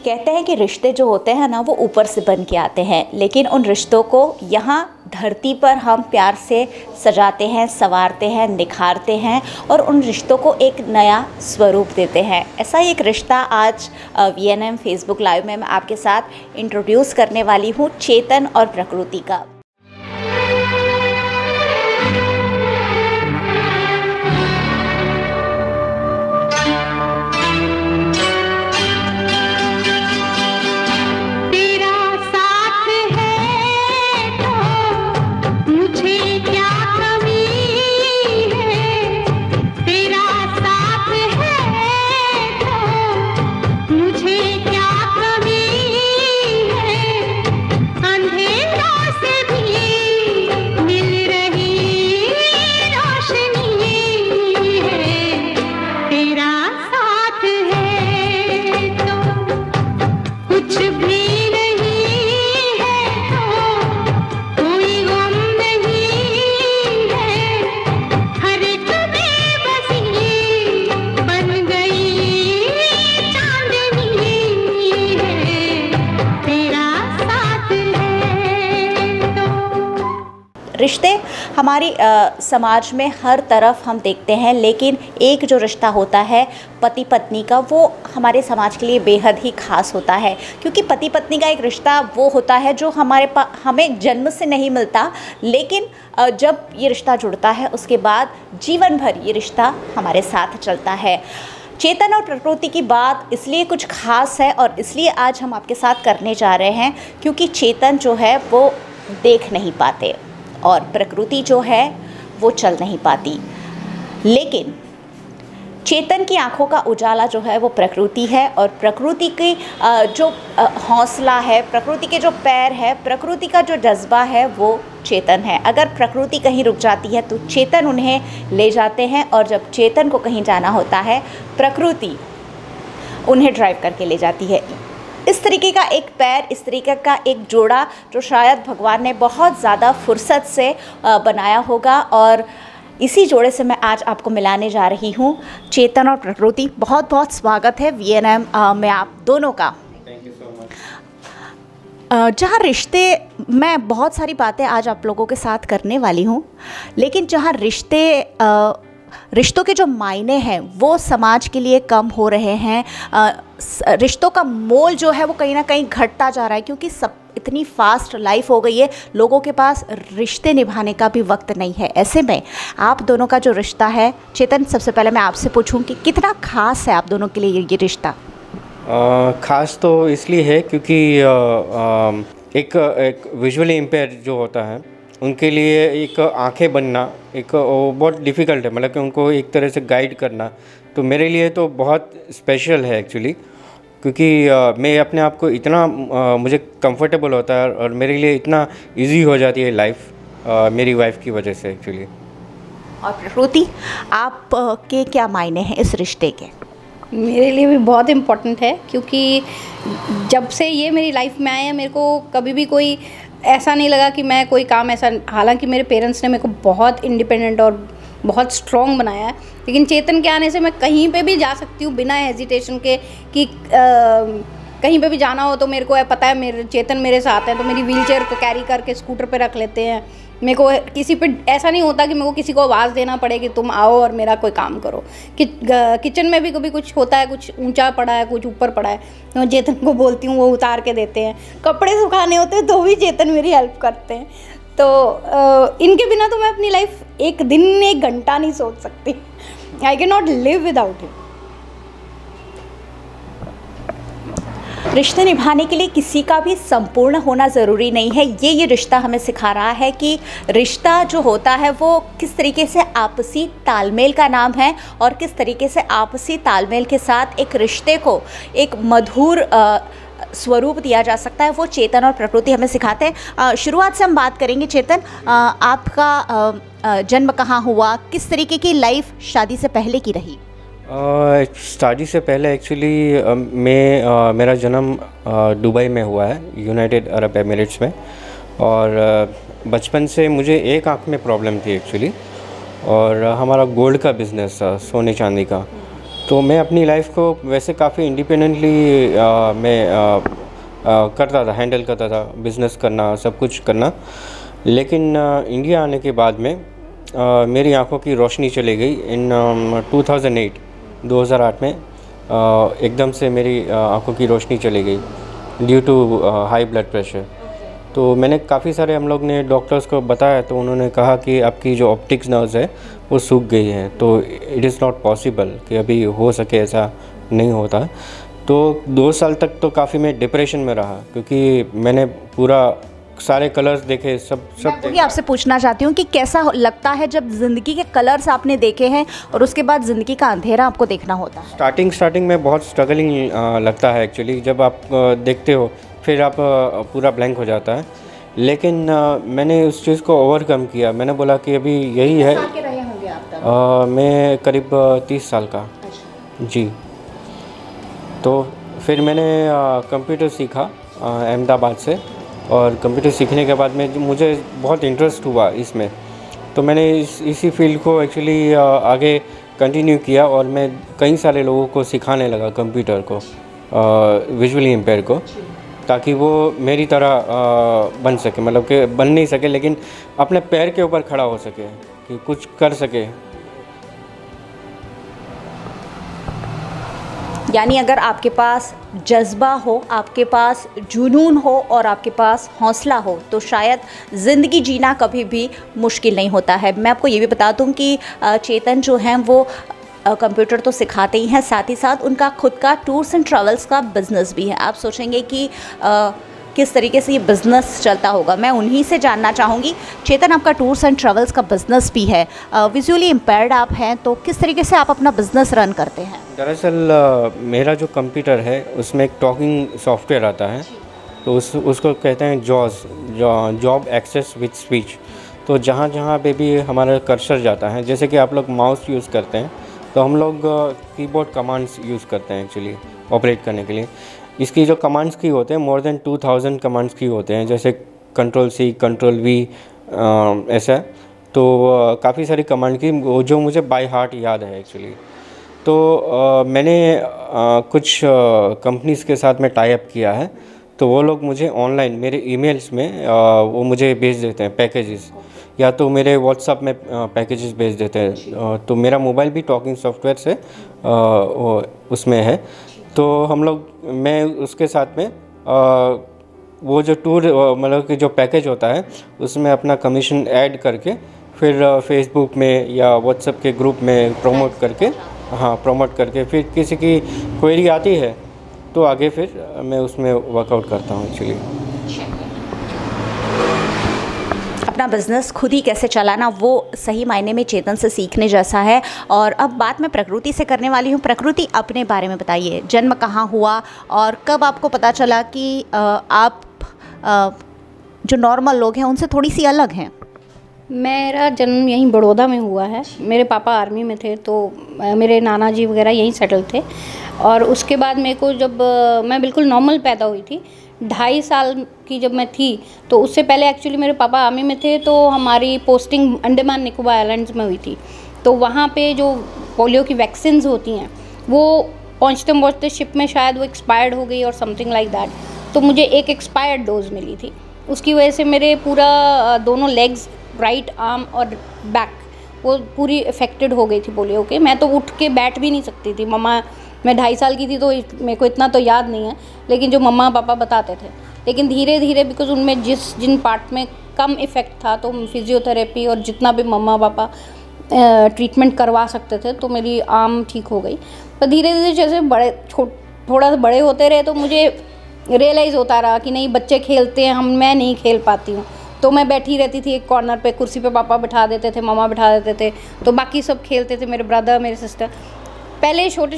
कहते हैं कि रिश्ते जो होते हैं ना वो ऊपर से बन के आते हैं, लेकिन उन रिश्तों को यहाँ धरती पर हम प्यार से सजाते हैं, संवारते हैं, निखारते हैं और उन रिश्तों को एक नया स्वरूप देते हैं। ऐसा ही एक रिश्ता आज VNM फेसबुक लाइव में मैं आपके साथ इंट्रोड्यूस करने वाली हूँ, चेतन और प्रकृति का। रिश्ते हमारी समाज में हर तरफ हम देखते हैं, लेकिन एक जो रिश्ता होता है पति पत्नी का, वो हमारे समाज के लिए बेहद ही खास होता है। क्योंकि पति पत्नी का एक रिश्ता वो होता है जो हमें जन्म से नहीं मिलता, लेकिन जब ये रिश्ता जुड़ता है उसके बाद जीवन भर ये रिश्ता हमारे साथ चलता है। चेतन और प्रकृति की बात इसलिए कुछ खास है और इसलिए आज हम आपके साथ करने जा रहे हैं क्योंकि चेतन जो है वो देख नहीं पाते और प्रकृति जो है वो चल नहीं पाती, लेकिन चेतन की आंखों का उजाला जो है वो प्रकृति है और प्रकृति की जो हौसला है, प्रकृति के जो पैर है, प्रकृति का जो जज्बा है वो चेतन है। अगर प्रकृति कहीं रुक जाती है तो चेतन उन्हें ले जाते हैं और जब चेतन को कहीं जाना होता है प्रकृति उन्हें ड्राइव करके ले जाती है। इस तरीके का एक पैर, इस तरीके का एक जोड़ा जो शायद भगवान ने बहुत ज़्यादा फुर्सत से बनाया होगा और इसी जोड़े से मैं आज आपको मिलाने जा रही हूँ। चेतन और प्रकृति, बहुत बहुत स्वागत है VNM में आप दोनों का। Thank you so much. जहाँ रिश्ते, मैं बहुत सारी बातें आज आप लोगों के साथ करने वाली हूँ, लेकिन जहाँ रिश्तों के जो मायने हैं वो समाज के लिए कम हो रहे हैं, रिश्तों का मोल जो है वो कहीं ना कहीं घटता जा रहा है क्योंकि सब इतनी फास्ट लाइफ हो गई है, लोगों के पास रिश्ते निभाने का भी वक्त नहीं है। ऐसे में आप दोनों का जो रिश्ता है, चेतन सबसे पहले मैं आपसे पूछूं कि कितना खास है आप दोनों के लिए ये रिश्ता? ख़ास तो इसलिए है क्योंकि एक विजुअली इम्पेयर जो होता है उनके लिए एक आंखें बनना वो बहुत डिफ़िकल्ट है, मतलब कि उनको एक तरह से गाइड करना, तो मेरे लिए तो बहुत स्पेशल है एक्चुअली, क्योंकि मैं अपने आप को इतना मुझे कंफर्टेबल होता है और मेरे लिए इतना इजी हो जाती है लाइफ मेरी वाइफ की वजह से एक्चुअली। और प्रकृति, आप के क्या मायने हैं इस रिश्ते के? मेरे लिए भी बहुत इम्पोर्टेंट है क्योंकि जब से ये मेरी लाइफ में आए हैं मेरे को कभी भी कोई ऐसा नहीं लगा कि मैं कोई काम ऐसा, हालांकि मेरे पेरेंट्स ने मेरे को बहुत इंडिपेंडेंट और बहुत स्ट्रॉन्ग बनाया है, लेकिन चेतन के आने से मैं कहीं पे भी जा सकती हूँ बिना हेजिटेशन के कि कहीं पे भी जाना हो तो मेरे को पता है मेरे चेतन मेरे साथ है, तो मेरी व्हीलचेयर को कैरी करके स्कूटर पे रख लेते हैं। मेरे को किसी पे ऐसा नहीं होता कि मेरे को किसी को आवाज़ देना पड़े कि तुम आओ और मेरा कोई काम करो। किचन में भी कभी कुछ होता है, कुछ ऊंचा पड़ा है, कुछ ऊपर पड़ा है, तो मैं चेतन को बोलती हूँ, वो उतार के देते हैं। कपड़े सुखाने होते हैं तो भी चेतन मेरी हेल्प करते हैं। तो इनके बिना तो मैं अपनी लाइफ एक दिन, एक घंटा नहीं सोच सकती। I can not live without him. रिश्ते निभाने के लिए किसी का भी संपूर्ण होना ज़रूरी नहीं है। ये रिश्ता हमें सिखा रहा है कि रिश्ता जो होता है वो किस तरीके से आपसी तालमेल का नाम है और किस तरीके से आपसी तालमेल के साथ एक रिश्ते को एक मधुर स्वरूप दिया जा सकता है। वो चेतन और प्रकृति हमें सिखाते हैं। शुरुआत से हम बात करेंगे। चेतन, आपका जन्म कहाँ हुआ, किस तरीके की लाइफ शादी से पहले की रही? शादी से पहले एक्चुअली मेरा जन्म दुबई में हुआ है, यूनाइटेड अरब एमिरेट्स में, और बचपन से मुझे एक आँख में प्रॉब्लम थी एक्चुअली, और हमारा गोल्ड का बिज़नेस था, सोने चांदी का। तो मैं अपनी लाइफ को वैसे काफ़ी इंडिपेंडेंटली मैं करता था, हैंडल करता था, बिज़नेस करना, सब कुछ करना। लेकिन इंडिया आने के बाद में मेरी आंखों की रोशनी चली गई इन 2008 में। एकदम से मेरी आंखों की रोशनी चली गई due to high blood pressure. तो मैंने काफ़ी सारे हम लोग ने डॉक्टर्स को बताया, तो उन्होंने कहा कि आपकी जो ऑप्टिक्स नर्व्स है वो सूख गई है, तो इट इज़ नॉट पॉसिबल कि अभी हो सके, ऐसा नहीं होता। तो 2 साल तक तो काफ़ी मैं डिप्रेशन में रहा, क्योंकि मैंने पूरा सारे कलर्स देखे, सब मैं आपसे पूछना चाहती हूँ कि कैसा लगता है जब ज़िंदगी के कलर्स आपने देखे हैं और उसके बाद ज़िंदगी का अंधेरा आपको देखना होता है? स्टार्टिंग में बहुत स्ट्रगलिंग लगता है एक्चुअली। जब आप देखते हो फिर आप पूरा ब्लैंक हो जाता है। लेकिन मैंने उस चीज़ को ओवरकम किया। मैंने बोला कि अभी यही है। कितने साल के रहे होंगे आप तब? मैं करीब 30 साल का। अच्छा। जी। तो फिर मैंने कंप्यूटर सीखा अहमदाबाद से, और कंप्यूटर सीखने के बाद में मुझे बहुत इंटरेस्ट हुआ इसमें, तो मैंने इसी फील्ड को एक्चुअली आगे कंटिन्यू किया, और मैं कई सारे लोगों को सिखाने लगा कंप्यूटर को, विजुअली इम्पेयर को, ताकि वो मेरी तरह बन सके, मतलब कि बन नहीं सके लेकिन अपने पैर के ऊपर खड़ा हो सके, कि कुछ कर सके। यानी अगर आपके पास जज्बा हो, आपके पास जुनून हो और आपके पास हौसला हो, तो शायद ज़िंदगी जीना कभी भी मुश्किल नहीं होता है। मैं आपको ये भी बता दूं कि चेतन जो हैं वो कंप्यूटर तो सिखाते ही हैं, साथ ही साथ उनका खुद का टूर्स एंड ट्रैवल्स का बिज़नेस भी है। आप सोचेंगे कि किस तरीके से ये बिज़नेस चलता होगा, मैं उन्हीं से जानना चाहूँगी। चेतन, आपका टूर्स एंड ट्रैवल्स का बिज़नेस भी है, विजुअली इम्पेयर्ड आप हैं, तो किस तरीके से आप अपना बिज़नेस रन करते हैं? दरअसल मेरा जो कंप्यूटर है उसमें एक टॉकिंग सॉफ्टवेयर आता है, तो उसको कहते हैं जॉब एक्सेस विद स्पीच। तो जहाँ जहाँ पे भी हमारा कर्सर जाता है, जैसे कि आप लोग माउस यूज़ करते हैं, तो हम लोग कीबोर्ड कमांड्स यूज़ करते हैं एक्चुअली ऑपरेट करने के लिए। इसकी जो कमांड्स की होते हैं, मोर देन 2000 कमांड्स की होते हैं, जैसे Ctrl+C, Ctrl+V, ऐसा। तो काफ़ी सारी कमांड की जो मुझे बाय हार्ट याद है एक्चुअली। तो मैंने कुछ कंपनीज़ के साथ में टाई अप किया है, तो वो लोग मुझे ऑनलाइन मेरे ईमेल्स में वो मुझे भेज देते हैं पैकेजेस, या तो मेरे व्हाट्सएप में पैकेजेस भेज देते हैं। तो मेरा मोबाइल भी टॉकिंग सॉफ्टवेयर से उसमें है, तो मैं उसके साथ में वो जो टूर मतलब कि जो पैकेज होता है उसमें अपना कमीशन ऐड करके फिर फेसबुक में या व्हाट्सएप के ग्रुप में प्रमोट करके फिर किसी की क्वेरी आती है तो आगे फिर मैं उसमें वर्कआउट करता हूँ एक्चुअली। अपना बिज़नेस खुद ही कैसे चलाना, वो सही मायने में चेतन से सीखने जैसा है। और अब बात मैं प्रकृति से करने वाली हूँ। प्रकृति, अपने बारे में बताइए, जन्म कहाँ हुआ और कब आपको पता चला कि आप जो नॉर्मल लोग हैं उनसे थोड़ी सी अलग हैं? मेरा जन्म यहीं बड़ौदा में हुआ है। मेरे पापा आर्मी में थे, तो मेरे नाना जी वगैरह यहीं सेटल थे। और उसके बाद मेरे को जब मैं बिल्कुल नॉर्मल पैदा हुई थी, 2.5 साल की जब मैं थी, तो उससे पहले एक्चुअली मेरे पापा आर्मी में थे, तो हमारी पोस्टिंग अंडमान निकोबार आइलैंड्स में हुई थी। तो वहाँ पे जो पोलियो की वैक्सीन्स होती हैं वो पहुँचते शिप में शायद वो एक्सपायर्ड हो गई और समथिंग लाइक दैट। तो मुझे एक एक्सपायर्ड डोज मिली थी, उसकी वजह से मेरे पूरा दोनों लेग्स, राइट आर्म और बैक, वो पूरी अफेक्टेड हो गई थी पोलियो के। मैं तो उठ के बैठ भी नहीं सकती थी। मम्मा, मैं 2.5 साल की थी तो मेरे को इतना तो याद नहीं है, लेकिन जो मम्मा पापा बताते थे। लेकिन धीरे धीरे बिकॉज उनमें जिन पार्ट में कम इफ़ेक्ट था, तो फिजियोथेरेपी और जितना भी मम्मा पापा ट्रीटमेंट करवा सकते थे, तो मेरी आर्म ठीक हो गई। पर धीरे धीरे जैसे थोड़ा सा बड़े होते रहे, तो मुझे रियलाइज़ होता रहा कि नहीं, बच्चे खेलते हैं, मैं नहीं खेल पाती हूँ। तो मैं बैठी रहती थी एक कॉर्नर पे, कुर्सी पे पापा बिठा देते थे, मम्मा बिठा देते थे, तो बाकी सब खेलते थे, मेरे ब्रदर, मेरे सिस्टर। पहले छोटे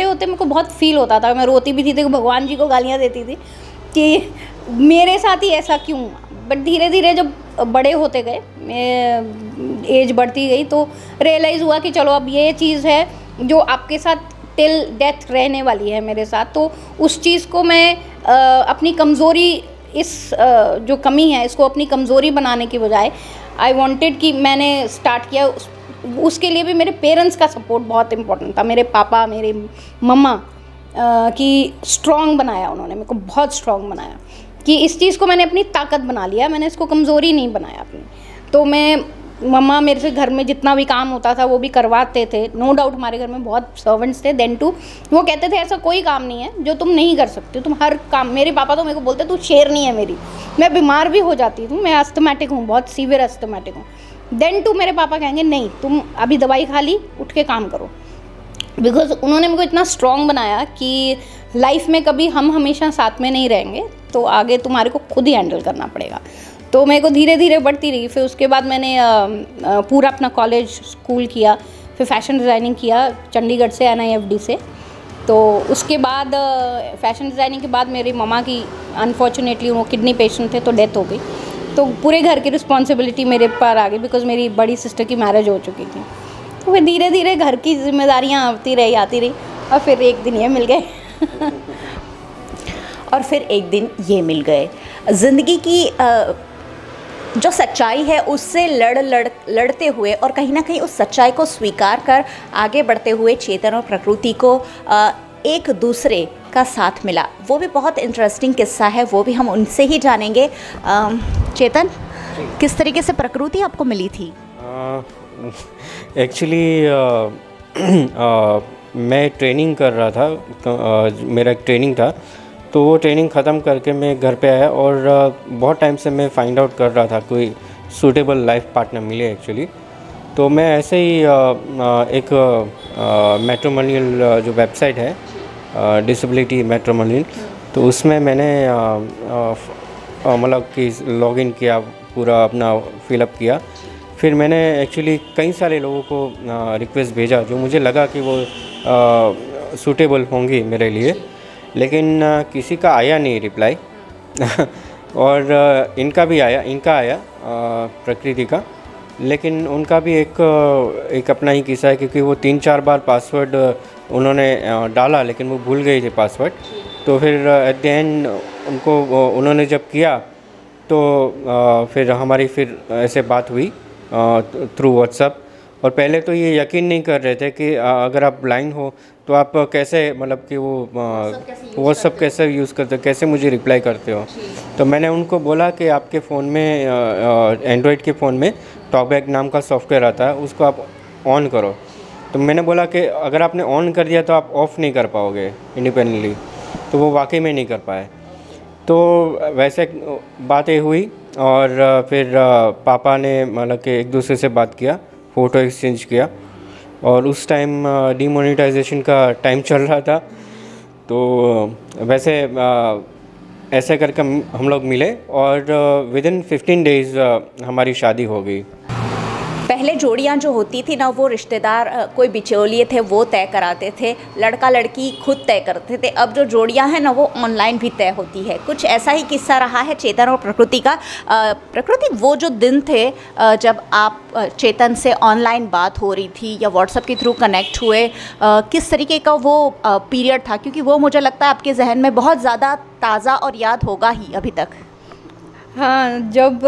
होते मेरे को बहुत फील होता था, मैं रोती भी थी, तो भगवान जी को गालियाँ देती थी कि मेरे साथ ही ऐसा क्यों। बट धीरे धीरे जब बड़े होते गए, एज बढ़ती गई, तो रियलाइज़ हुआ कि चलो अब ये चीज़ है जो आपके साथ टिल डेथ रहने वाली है मेरे साथ। तो उस चीज़ को मैं अपनी कमज़ोरी, इस जो कमी है इसको अपनी कमज़ोरी बनाने की बजाय आई वांटेड कि मैंने स्टार्ट किया उसके लिए भी मेरे पेरेंट्स का सपोर्ट बहुत इम्पोर्टेंट था। मेरे पापा, मेरे मम्मा की स्ट्रॉन्ग बनाया उन्होंने, मेरे को बहुत स्ट्रॉन्ग बनाया कि इस चीज़ को मैंने अपनी ताकत बना लिया, मैंने इसको कमज़ोरी नहीं बनाया अपनी। तो मम्मा मेरे से घर में जितना भी काम होता था वो भी करवाते थे। नो डाउट हमारे घर में बहुत सर्वेंट्स थे देन टू, वो कहते थे ऐसा कोई काम नहीं है जो तुम नहीं कर सकती, तुम हर काम। मेरे पापा तो मेरे को बोलते तू शेर नहीं है मेरी, मैं बीमार भी हो जाती हूँ, मैं अस्थमैटिक हूँ, बहुत सीवियर अस्थमैटिक हूँ। देन टू मेरे पापा कहेंगे नहीं तुम अभी दवाई खा ली, उठ के काम करो। बिकॉज उन्होंने मेरे को इतना स्ट्रॉन्ग बनाया कि लाइफ में कभी हम हमेशा साथ में नहीं रहेंगे, तो आगे तुम्हारे को खुद ही हैंडल करना पड़ेगा। तो मेरे को धीरे धीरे बढ़ती रही। फिर उसके बाद मैंने पूरा अपना कॉलेज स्कूल किया, फिर फैशन डिज़ाइनिंग किया चंडीगढ़ से, NIFD से। तो उसके बाद फैशन डिज़ाइनिंग के बाद मेरी मम्मा की अनफॉर्चुनेटली वो किडनी पेशेंट थे तो डेथ हो गई। तो पूरे घर की रिस्पॉन्सिबिलिटी मेरे पर आ गई बिकॉज मेरी बड़ी सिस्टर की मैरिज हो चुकी थी। तो फिर धीरे धीरे घर की जिम्मेदारियाँ आती रही और फिर एक दिन ये मिल गए और फिर एक दिन ये मिल गए। ज़िंदगी की जो सच्चाई है उससे लड़ते हुए और कहीं ना कहीं उस सच्चाई को स्वीकार कर आगे बढ़ते हुए चेतन और प्रकृति को एक दूसरे का साथ मिला। वो भी बहुत इंटरेस्टिंग किस्सा है, वो भी हम उनसे ही जानेंगे। चेतन, किस तरीके से प्रकृति आपको मिली थी? एक्चुअली मैं ट्रेनिंग कर रहा था, तो मेरा एक ट्रेनिंग था, तो वो ट्रेनिंग ख़त्म करके मैं घर पे आया और बहुत टाइम से मैं फाइंड आउट कर रहा था कोई सूटेबल लाइफ पार्टनर मिले एक्चुअली। तो मैं ऐसे ही एक मैट्रिमोनियल जो वेबसाइट है डिसेबिलिटी मैट्रिमोनियल, तो उसमें मैंने मतलब कि लॉगिन किया, पूरा अपना फिलअप किया। फिर मैंने एक्चुअली कई सारे लोगों को रिक्वेस्ट भेजा जो मुझे लगा कि वो सूटेबल होंगी मेरे लिए, लेकिन किसी का आया नहीं रिप्लाई और इनका आया प्रकृति का, लेकिन उनका भी एक अपना ही किस्सा है क्योंकि वो 3-4 बार पासवर्ड उन्होंने डाला लेकिन वो भूल गए थे पासवर्ड। तो फिर एट द एंड उन्होंने जब किया तो फिर हमारी ऐसे बात हुई थ्रू व्हाट्सएप। और पहले तो ये यकीन नहीं कर रहे थे कि अगर आप ब्लाइंड हो तो आप कैसे, मतलब कि वो व्हाट्सअप कैसे यूज़ करते हो, कैसे मुझे रिप्लाई करते हो। तो मैंने उनको बोला कि आपके फ़ोन में एंड्रॉयड के फ़ोन में टॉकबैक नाम का सॉफ्टवेयर आता है, उसको आप ऑन करो। तो मैंने बोला कि अगर आपने ऑन कर दिया तो आप ऑफ़ नहीं कर पाओगे इंडिपेंडेंटली, तो वो वाकई में नहीं कर पाए। तो वैसे बातें हुई और फिर पापा ने मतलब कि एक दूसरे से बात किया, फ़ोटो एक्सचेंज किया, और उस टाइम डीमोनेटाइजेशन का टाइम चल रहा था। तो वैसे ऐसे करके हम लोग मिले और विदिन 15 डेज़ हमारी शादी हो गई। पहले जोड़ियां जो होती थी ना, वो रिश्तेदार कोई बिचौलिए थे वो तय कराते थे, लड़का लड़की खुद तय करते थे। अब जो जोड़ियां हैं ना वो ऑनलाइन भी तय होती है। कुछ ऐसा ही किस्सा रहा है चेतन और प्रकृति का। प्रकृति, वो जो दिन थे जब आप चेतन से ऑनलाइन बात हो रही थी या व्हाट्सएप के थ्रू कनेक्ट हुए, किस तरीके का वो पीरियड था? क्योंकि वो मुझे लगता है आपके जहन में बहुत ज़्यादा ताज़ा और याद होगा ही अभी तक। हाँ, जब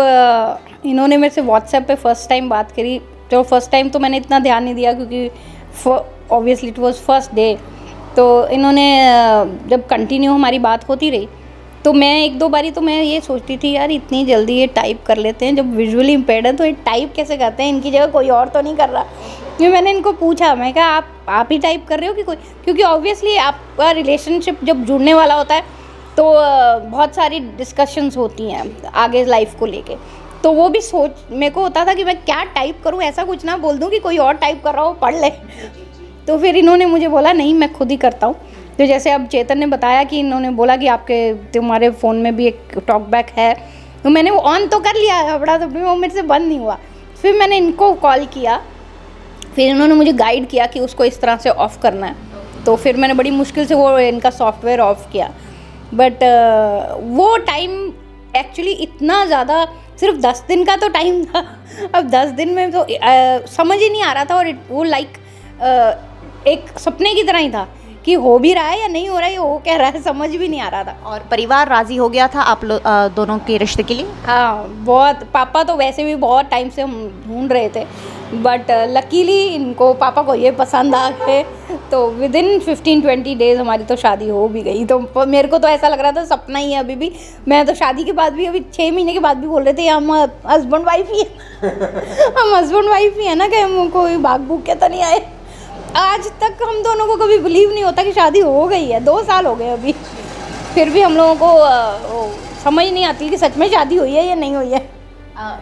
इन्होंने मेरे से व्हाट्सएप पे फ़र्स्ट टाइम बात करी, तो फर्स्ट टाइम तो मैंने इतना ध्यान नहीं दिया क्योंकि obviously it was first day. तो इन्होंने जब कंटिन्यू हमारी बात होती रही तो मैं 1-2 बारी तो मैं ये सोचती थी यार इतनी जल्दी ये टाइप कर लेते हैं, जब विजुअली इम्पेयर्ड है तो ये टाइप कैसे करते हैं, इनकी जगह कोई और तो नहीं कर रहा। फिर मैंने इनको पूछा, मैं कहा आप ही टाइप कर रहे हो कि कोई, क्योंकि ऑब्वियसली आपका रिलेशनशिप जब जुड़ने वाला होता है तो बहुत सारी डिस्कशंस होती हैं आगे लाइफ को लेके। तो वो भी मेरे को होता था कि मैं क्या टाइप करूं, ऐसा कुछ ना बोल दूं कि कोई और टाइप कर रहा हो पढ़ ले। तो फिर इन्होंने मुझे बोला नहीं मैं खुद ही करता हूं। तो जैसे अब चेतन ने बताया कि इन्होंने बोला कि तुम्हारे फ़ोन में भी एक टॉकबैक है, तो मैंने वो ऑन तो कर लिया है बड़ा, तो वो मेरे से बंद नहीं हुआ। फिर मैंने इनको कॉल किया, फिर इन्होंने मुझे गाइड किया कि उसको इस तरह से ऑफ़ करना है। तो फिर मैंने बड़ी मुश्किल से वो इनका सॉफ्टवेयर ऑफ़ किया। बट वो टाइम एक्चुअली इतना ज़्यादा, सिर्फ 10 दिन का तो टाइम था। अब 10 दिन में तो समझ ही नहीं आ रहा था, और वो लाइक एक सपने की तरह ही था कि हो भी रहा है या नहीं हो रहा है, वो कह रहा है, समझ भी नहीं आ रहा था। और परिवार राज़ी हो गया था आप लोग दोनों के रिश्ते के लिए? हाँ बहुत, पापा तो वैसे भी बहुत टाइम से हम ढूंढ रहे थे, बट लकीली इनको, पापा को ये पसंद आ गए, तो विद इन 15-20 डेज़ हमारी तो शादी हो भी गई। तो मेरे को तो ऐसा लग रहा था सपना ही है अभी भी। मैं तो शादी के बाद भी, अभी 6 महीने के बाद भी बोल रहे थे हम हस्बैंड वाइफ ही है हम हस्बैंड वाइफ ही है ना, कि हम कोई भाग भूग के तो नहीं आए। आज तक हम दोनों को कभी बिलीव नहीं होता कि शादी हो गई है, 2 साल हो गए अभी, फिर भी हम लोगों को समझ नहीं आती कि सच में शादी हुई है या नहीं हुई है।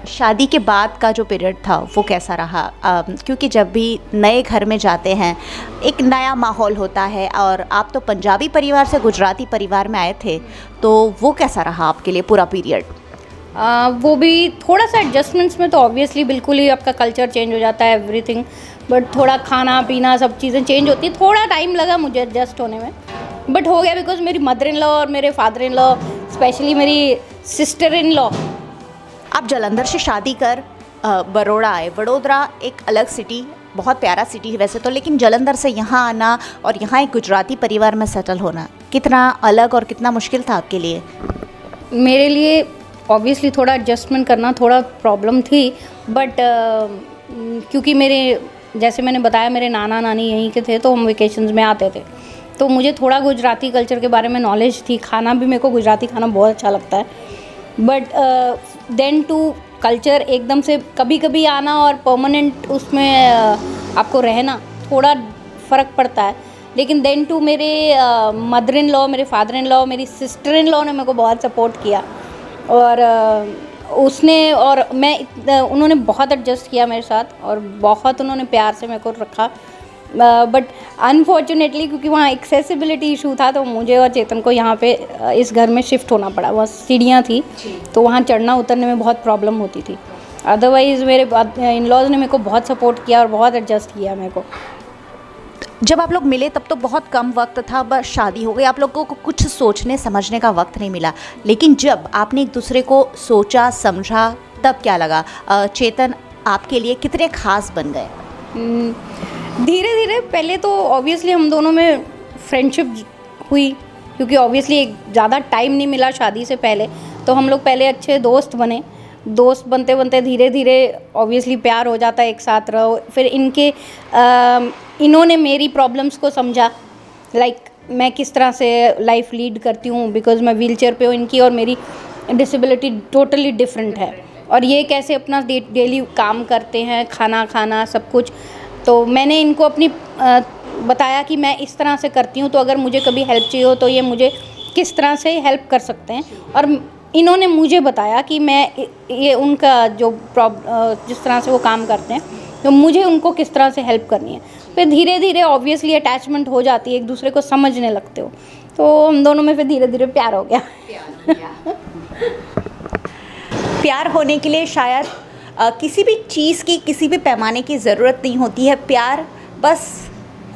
शादी के बाद का जो पीरियड था वो कैसा रहा? क्योंकि जब भी नए घर में जाते हैं एक नया माहौल होता है, और आप तो पंजाबी परिवार से गुजराती परिवार में आए थे, तो वो कैसा रहा आपके लिए पूरा पीरियड? वो भी थोड़ा सा एडजस्टमेंट्स में, तो ऑब्वियसली बिल्कुल ही आपका कल्चर चेंज हो जाता है, एवरीथिंग, बट थोड़ा खाना पीना सब चीज़ें चेंज होती है। थोड़ा टाइम लगा मुझे एडजस्ट होने में, बट हो गया, बिकॉज मेरी मदर इन लॉ और मेरे फादर इन लॉ, स्पेशली मेरी सिस्टर इन लॉ। आप जालंधर से शादी कर बड़ौदा आए। वडोदरा एक अलग सिटी, बहुत प्यारा सिटी है वैसे तो, लेकिन जालंधर से यहाँ आना और यहाँ एक गुजराती परिवार में सेटल होना कितना अलग और कितना मुश्किल था आपके लिए? मेरे लिए ऑब्वियसली थोड़ा एडजस्टमेंट करना थोड़ा प्रॉब्लम थी, बट क्योंकि मेरे, जैसे मैंने बताया, मेरे नाना नानी यहीं के थे, तो हम वेकेशंस में आते थे, तो मुझे थोड़ा गुजराती कल्चर के बारे में नॉलेज थी। खाना भी मेरे को गुजराती खाना बहुत अच्छा लगता है, बट देन टू कल्चर एकदम से कभी कभी आना और परमानेंट उसमें आपको रहना, थोड़ा फ़र्क पड़ता है। लेकिन देन टू मेरे मदर इन लॉ, मेरे फादर इन लॉ, मेरी सिस्टर इन लॉ ने मेरे को बहुत सपोर्ट किया, और उसने और मैं, उन्होंने बहुत एडजस्ट किया मेरे साथ, और बहुत उन्होंने प्यार से मेरे को रखा। बट अनफॉर्चुनेटली क्योंकि वहाँ एक्सेसिबिलिटी इशू था, तो मुझे और चेतन को यहाँ पे इस घर में शिफ्ट होना पड़ा। वहाँ सीढ़ियाँ थी, तो वहाँ चढ़ना उतरने में बहुत प्रॉब्लम होती थी। अदरवाइज़ मेरे इन लॉज ने मेरे को बहुत सपोर्ट किया और बहुत एडजस्ट किया मेरे को। जब आप लोग मिले तब तो बहुत कम वक्त था, बस शादी हो गई, आप लोगों को कुछ सोचने समझने का वक्त नहीं मिला, लेकिन जब आपने एक दूसरे को सोचा समझा तब क्या लगा? चेतन आपके लिए कितने खास बन गए? धीरे धीरे, पहले तो ऑब्वियसली हम दोनों में फ्रेंडशिप हुई, क्योंकि ऑब्वियसली एक ज़्यादा टाइम नहीं मिला शादी से पहले, तो हम लोग पहले अच्छे दोस्त बने। दोस्त बनते बनते धीरे धीरे ऑब्वियसली प्यार हो जाता है, एक साथ रहो। फिर इन्होंने मेरी प्रॉब्लम्स को समझा, लाइक मैं किस तरह से लाइफ लीड करती हूँ, बिकॉज मैं व्हीलचेयर पे हूँ, इनकी और मेरी डिसेबिलिटी टोटली डिफरेंट है, और ये कैसे अपना डेली काम करते हैं, खाना खाना सब कुछ। तो मैंने इनको अपनी बताया कि मैं इस तरह से करती हूँ, तो अगर मुझे कभी हेल्प चाहिए हो तो ये मुझे किस तरह से हेल्प कर सकते हैं, और इन्होंने मुझे बताया कि मैं ये उनका जो जिस तरह से वो काम करते हैं, तो मुझे उनको किस तरह से हेल्प करनी है। फिर धीरे धीरे ऑब्वियसली अटैचमेंट हो जाती है, एक दूसरे को समझने लगते हो, तो हम दोनों में फिर धीरे धीरे प्यार हो गया। प्यार होने के लिए शायद किसी भी चीज़ की, किसी भी पैमाने की ज़रूरत नहीं होती है, प्यार बस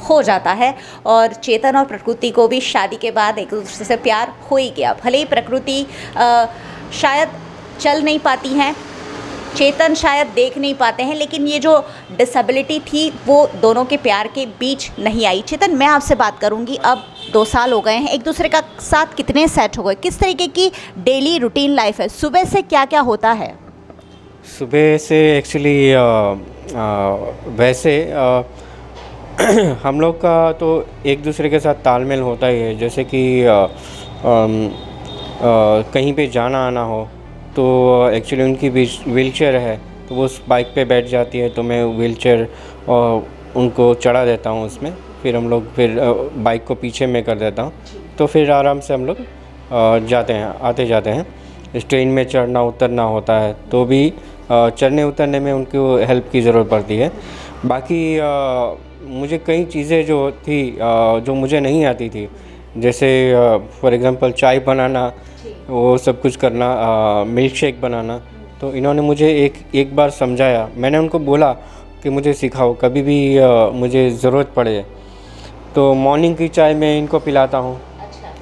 हो जाता है। और चेतन और प्रकृति को भी शादी के बाद एक दूसरे से प्यार हो ही गया। भले ही प्रकृति शायद चल नहीं पाती हैं, चेतन शायद देख नहीं पाते हैं, लेकिन ये जो डिसेबिलिटी थी वो दोनों के प्यार के बीच नहीं आई। चेतन, मैं आपसे बात करूंगी, अब 2 साल हो गए हैं, एक दूसरे का साथ कितने सेट हो गए? किस तरीके की डेली रूटीन लाइफ है? सुबह से क्या क्या होता है? सुबह से एक्चुअली वैसे हम लोग का तो एक दूसरे के साथ तालमेल होता ही है। जैसे कि कहीं पे जाना आना हो तो एक्चुअली उनकी व्हीलचेयर है, तो वो उस बाइक पे बैठ जाती है, तो मैं व्हीलचेयर उनको चढ़ा देता हूँ उसमें, फिर हम लोग फिर बाइक को पीछे में कर देता हूँ, तो फिर आराम से हम लोग जाते हैं, आते जाते हैं। ट्रेन में चढ़ना उतरना होता है तो भी चढ़ने उतरने में उनको हेल्प की ज़रूरत पड़ती है। बाकी मुझे कई चीज़ें जो थी जो मुझे नहीं आती थी, जैसे फॉर एग्ज़ाम्पल चाय बनाना, वो सब कुछ करना, मिल्क शेक बनाना, तो इन्होंने मुझे एक बार समझाया। मैंने उनको बोला कि मुझे सिखाओ, कभी भी मुझे ज़रूरत पड़े। तो मॉर्निंग की चाय मैं इनको पिलाता हूँ।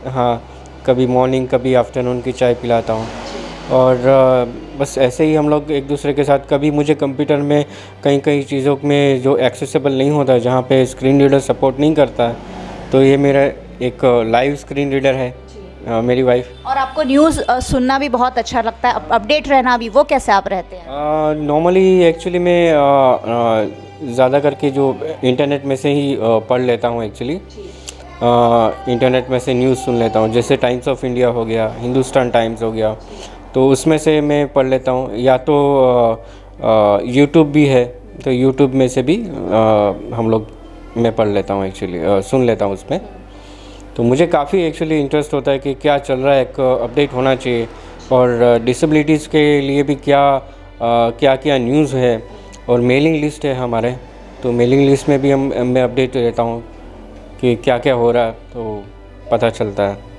हाँ, कभी मॉर्निंग कभी आफ्टरनून की चाय पिलाता हूँ। और बस ऐसे ही हम लोग एक दूसरे के साथ, कभी मुझे कंप्यूटर में कई चीज़ों में जो एक्सेसिबल नहीं होता है, जहाँ पे स्क्रीन रीडर सपोर्ट नहीं करता है, तो ये मेरा एक लाइव स्क्रीन रीडर है, मेरी वाइफ। और आपको न्यूज़ सुनना भी बहुत अच्छा लगता है, अपडेट रहना भी, वो कैसे आप रहते हैं? नॉर्मली एक्चुअली मैं ज़्यादा करके जो इंटरनेट में से ही पढ़ लेता हूँ एक्चुअली। इंटरनेट में से न्यूज़ सुन लेता हूँ, जैसे टाइम्स ऑफ इंडिया हो गया, हिंदुस्तान टाइम्स हो गया, तो उसमें से मैं पढ़ लेता हूँ। या तो यूट्यूब भी है, तो यूट्यूब में से भी हम लोग मैं पढ़ लेता हूँ एक्चुअली, सुन लेता हूँ उसमें। तो मुझे काफ़ी एक्चुअली इंटरेस्ट होता है कि क्या चल रहा है, एक अपडेट होना चाहिए। और डिसेबिलिटीज़ के लिए भी क्या क्या न्यूज़ है, और मेलिंग लिस्ट है हमारे, तो मेलिंग लिस्ट में भी मैं अपडेट रहता हूँ कि क्या क्या हो रहा है, तो पता चलता है।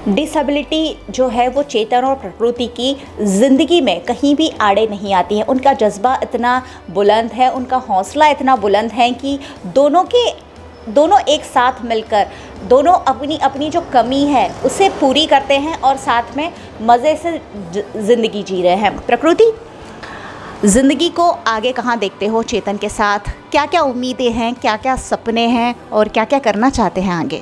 डिसेबिलिटी जो है वो चेतन और प्रकृति की ज़िंदगी में कहीं भी आड़े नहीं आती है। उनका जज्बा इतना बुलंद है, उनका हौसला इतना बुलंद है कि दोनों एक साथ मिलकर दोनों अपनी अपनी जो कमी है उसे पूरी करते हैं और साथ में मज़े से ज़िंदगी जी रहे हैं। प्रकृति, ज़िंदगी को आगे कहाँ देखते हो चेतन के साथ? क्या क्या उम्मीदें हैं, क्या क्या सपने हैं और क्या क्या करना चाहते हैं आगे?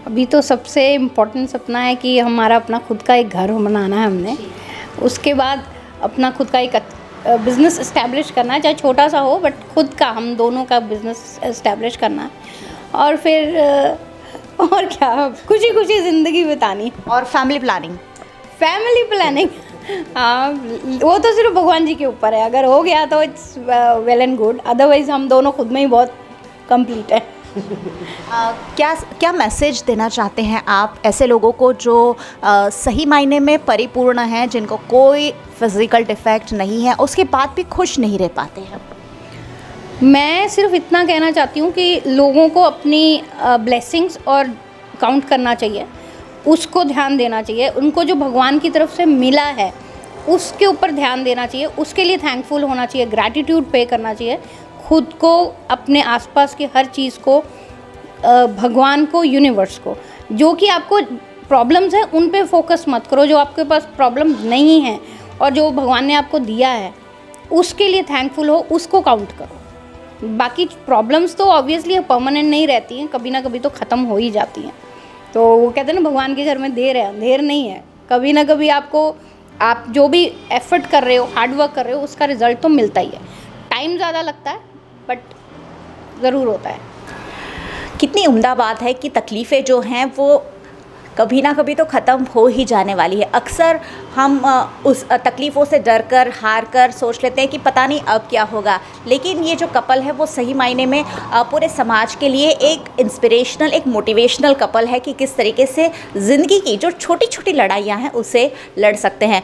अभी तो सबसे इम्पोर्टेंट सपना है कि हमारा अपना खुद का एक घर बनाना है हमने। उसके बाद अपना खुद का एक बिज़नेस इस्टेब्लिश करना है, चाहे छोटा सा हो बट खुद का, हम दोनों का बिज़नेस इस्टेब्लिश करना है। और फिर और क्या, खुशी खुशी ज़िंदगी बितानी। और फैमिली प्लानिंग? हाँ, वो तो सिर्फ भगवान जी के ऊपर है। अगर हो गया तो it's well and good, otherwise हम दोनों खुद में ही बहुत कंप्लीट है। क्या मैसेज देना चाहते हैं आप ऐसे लोगों को जो सही मायने में परिपूर्ण हैं, जिनको कोई फिज़िकल डिफेक्ट नहीं है, उसके बाद भी खुश नहीं रह पाते हैं? मैं सिर्फ इतना कहना चाहती हूँ कि लोगों को अपनी ब्लेसिंग्स और काउंट करना चाहिए, उसको ध्यान देना चाहिए। उनको जो भगवान की तरफ से मिला है उसके ऊपर ध्यान देना चाहिए, उसके लिए थैंकफुल होना चाहिए, ग्रैटिट्यूड पे करना चाहिए। खुद को, अपने आसपास की हर चीज़ को, भगवान को, यूनिवर्स को, जो कि आपको प्रॉब्लम्स है उन पे फोकस मत करो। जो आपके पास प्रॉब्लम नहीं है और जो भगवान ने आपको दिया है उसके लिए थैंकफुल हो, उसको काउंट करो। बाकी प्रॉब्लम्स तो ऑब्वियसली परमानेंट नहीं रहती हैं, कभी ना कभी तो ख़त्म हो ही जाती हैं। तो वो कहते हैं ना, भगवान के घर में देर है, अंधेर नहीं है। कभी ना कभी आपको, आप जो भी एफर्ट कर रहे हो, हार्ड वर्क कर रहे हो, उसका रिज़ल्ट तो मिलता ही है। टाइम ज़्यादा लगता है बट ज़रूर होता है। कितनी उम्दा बात है कि तकलीफ़ें जो हैं वो कभी ना कभी तो ख़त्म हो ही जाने वाली है। अक्सर हम उस तकलीफ़ों से डर कर, हार कर सोच लेते हैं कि पता नहीं अब क्या होगा, लेकिन ये जो कपल है वो सही मायने में पूरे समाज के लिए एक इंस्पिरेशनल, एक मोटिवेशनल कपल है कि किस तरीके से ज़िंदगी की जो छोटी छोटी लड़ाइयाँ हैं उसे लड़ सकते हैं।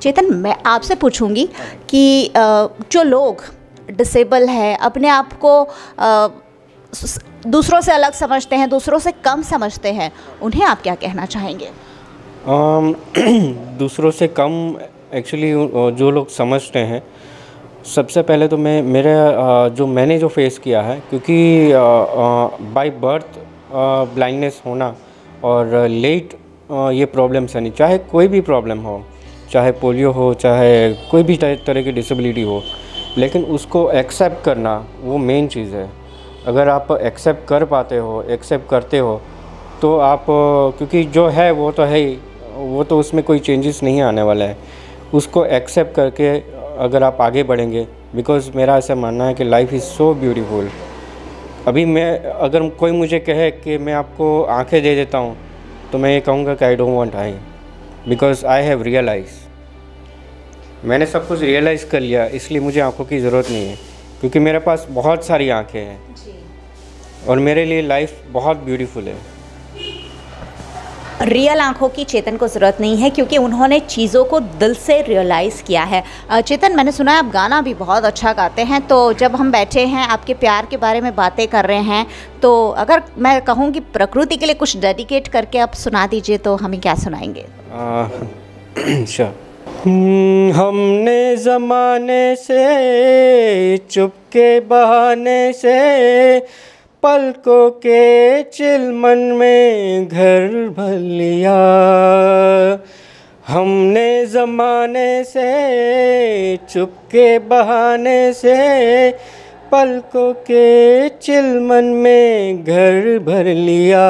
चेतन, मैं आपसे पूछूंगी कि जो लोग डिसेबल है, अपने आप को दूसरों से अलग समझते हैं, दूसरों से कम समझते हैं, उन्हें आप क्या कहना चाहेंगे? दूसरों से कम एक्चुअली जो लोग समझते हैं, सबसे पहले तो मैंने जो फेस किया है, क्योंकि बाय बर्थ ब्लाइंडनेस होना और लेट ये प्रॉब्लम्स आनी, चाहे कोई भी प्रॉब्लम हो, चाहे पोलियो हो, चाहे कोई भी तरह की डिसेबिलिटी हो, लेकिन उसको एक्सेप्ट करना वो मेन चीज़ है। अगर आप एक्सेप्ट कर पाते हो, एक्सेप्ट करते हो, तो आप, क्योंकि जो है वो तो है ही, वो तो उसमें कोई चेंजेस नहीं आने वाला है। उसको एक्सेप्ट करके अगर आप आगे बढ़ेंगे, बिकॉज़ मेरा ऐसा मानना है कि लाइफ इज़ सो ब्यूटीफुल। अभी अगर कोई मुझे कहे कि मैं आपको आंखें दे देता हूँ, तो मैं ये कहूँगा कि I don't want I, because I have realise, मैंने सब कुछ रियलाइज़ कर लिया, इसलिए मुझे आंखों की ज़रूरत नहीं है, क्योंकि मेरे पास बहुत सारी आंखें हैं और मेरे लिए लाइफ बहुत ब्यूटीफुल है। रियल आंखों की चेतन को ज़रूरत नहीं है, क्योंकि उन्होंने चीज़ों को दिल से रियलाइज़ किया है। चेतन, मैंने सुना है आप गाना भी बहुत अच्छा गाते हैं, तो जब हम बैठे हैं आपके प्यार के बारे में बातें कर रहे हैं, तो अगर मैं कहूँ कि प्रकृति के लिए कुछ डेडिकेट करके आप सुना दीजिए, तो हमें क्या सुनाएंगे? अच्छा। हमने ज़माने से चुपके बहाने से पलकों के चिलमन में घर भर लिया। हमने ज़माने से चुपके बहाने से पलकों के चिलमन में घर भर लिया,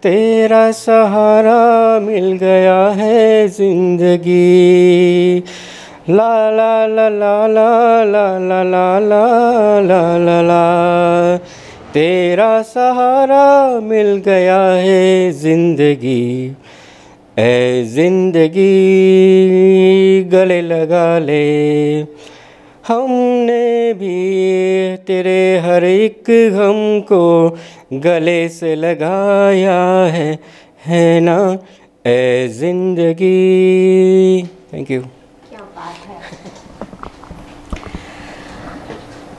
तेरा सहारा मिल गया है ज़िंदगी। ला ला ला ला ला ला ला ला ला ला ला ला, तेरा सहारा मिल गया है ज़िंदगी। ऐ ज़िंदगी गले लगा ले, हमने भी तेरे हर एक गम को गले से लगाया है ना ऐ ज़िंदगी। Thank you. क्या बात है।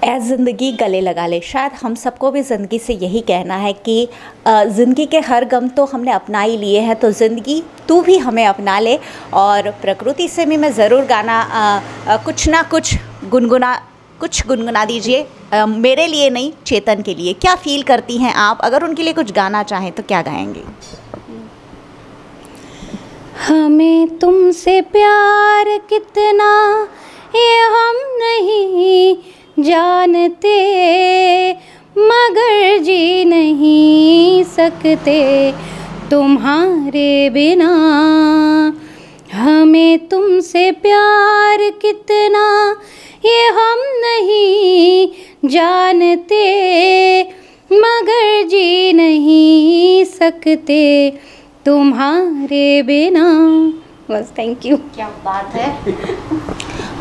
ऐ ज़िंदगी गले लगा ले, शायद हम सबको भी ज़िंदगी से यही कहना है कि ज़िंदगी के हर गम तो हमने अपना ही लिए हैं, तो ज़िंदगी तू भी हमें अपना ले। और प्रकृति से भी मैं ज़रूर गाना कुछ ना कुछ गुनगुना दीजिए, मेरे लिए नहीं चेतन के लिए। क्या फ़ील करती हैं आप, अगर उनके लिए कुछ गाना चाहें तो क्या गाएंगे? हमें तुमसे प्यार कितना ये हम नहीं जानते, मगर जी नहीं सकते तुम्हारे बिना। हमें तुमसे प्यार कितना ये हम नहीं जानते, मगर जी नहीं सकते तुम्हारे बिना। बस, थैंक यू। क्या बात है।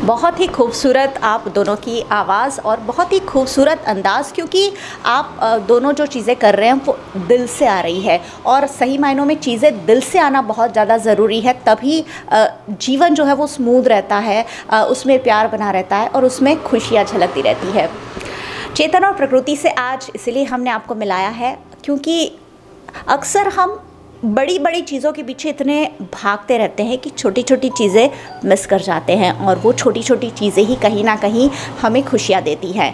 बहुत ही खूबसूरत आप दोनों की आवाज़ और बहुत ही खूबसूरत अंदाज़, क्योंकि आप दोनों जो चीज़ें कर रहे हैं वो दिल से आ रही है, और सही मायनों में चीज़ें दिल से आना बहुत ज़्यादा ज़रूरी है, तभी जीवन जो है वो स्मूथ रहता है, उसमें प्यार बना रहता है और उसमें खुशियाँ झलकती रहती है। चेतन और प्रकृति से आज इसलिए हमने आपको मिलाया है क्योंकि अक्सर हम बड़ी बड़ी चीज़ों के पीछे इतने भागते रहते हैं कि छोटी छोटी चीज़ें मिस कर जाते हैं, और वो छोटी छोटी चीज़ें ही कहीं ना कहीं हमें खुशियाँ देती हैं।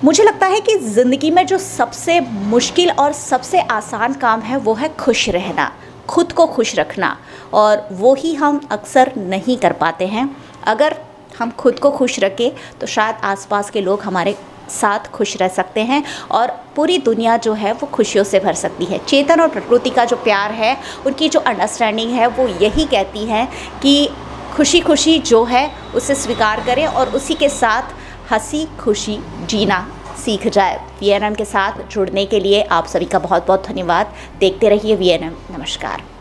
मुझे लगता है कि ज़िंदगी में जो सबसे मुश्किल और सबसे आसान काम है वो है खुश रहना, खुद को खुश रखना, और वो ही हम अक्सर नहीं कर पाते हैं। अगर हम खुद को खुश रखें तो शायद आसपास के लोग हमारे साथ खुश रह सकते हैं और पूरी दुनिया जो है वो खुशियों से भर सकती है। चेतन और प्रकृति का जो प्यार है, उनकी जो अंडरस्टैंडिंग है, वो यही कहती है कि खुशी खुशी जो है उसे स्वीकार करें और उसी के साथ हंसी खुशी जीना सीख जाए। VNM के साथ जुड़ने के लिए आप सभी का बहुत बहुत धन्यवाद। देखते रहिए VNM। नमस्कार।